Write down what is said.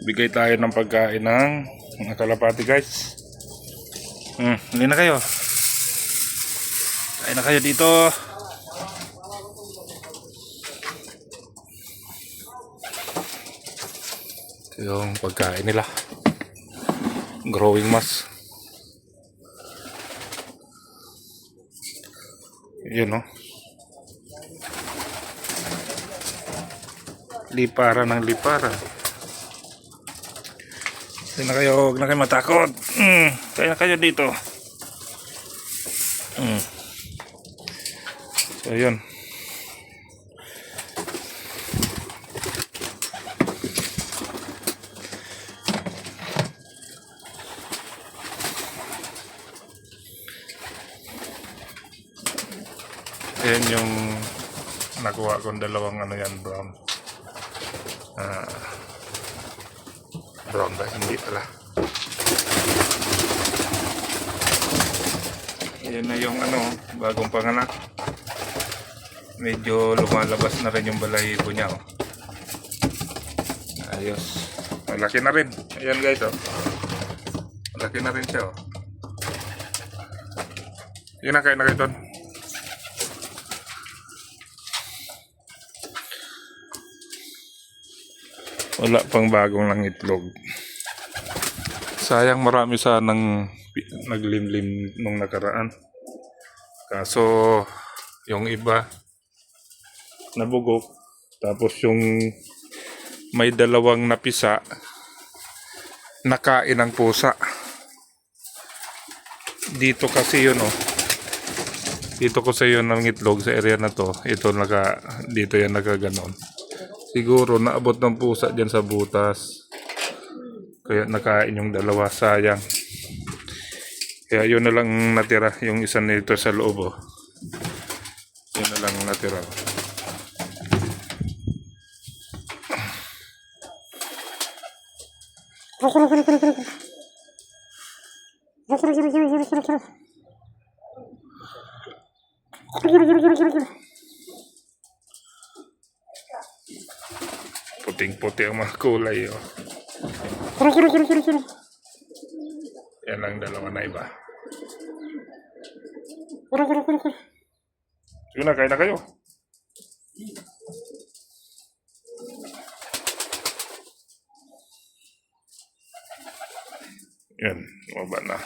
Bigay tayo ng pagkain ng mga kalapati, guys. Hindi na kayo. Kain na kayo dito. Ito yung pagkain nila. Growing mass. Yun, no? Liparan ng liparan. Kaya na kayo, huwag na kayo matakot. Kaya na kayo dito. So, yun. Ayan yung nakuha kong dalawang ano yan, brown. Brown ba? Hindi pala. Ayan na yung ano, bagong panganak. Medyo lumalabas na rin yung balahibo niya. Oh. Ayos. Malaki na rin. Ayan guys. Oh. Malaki na rin siya. Oh. Yun na kayo na kayo. Wala pang bagong lang itlog. Sayang, marami sanang naglimlim nung nakaraan. Kaso yung iba nabugok. Tapos yung may dalawang napisa nakain ng pusa. Dito kasi yun, oh. Dito kasi yun ang itlog sa area na to. Ito dito yan nakaganon. Siguro naabot ng pusa dyan sa butas. Kaya nakain yung dalawa, sayang. Kaya yun na lang natira. Yung isa nito sa loob. Oh. Yun na lang natira. Puting-puti ang mga kulay. Oh. Yan lang dalawa na iba. Sige na, kain na kayo. Yan, mababa na.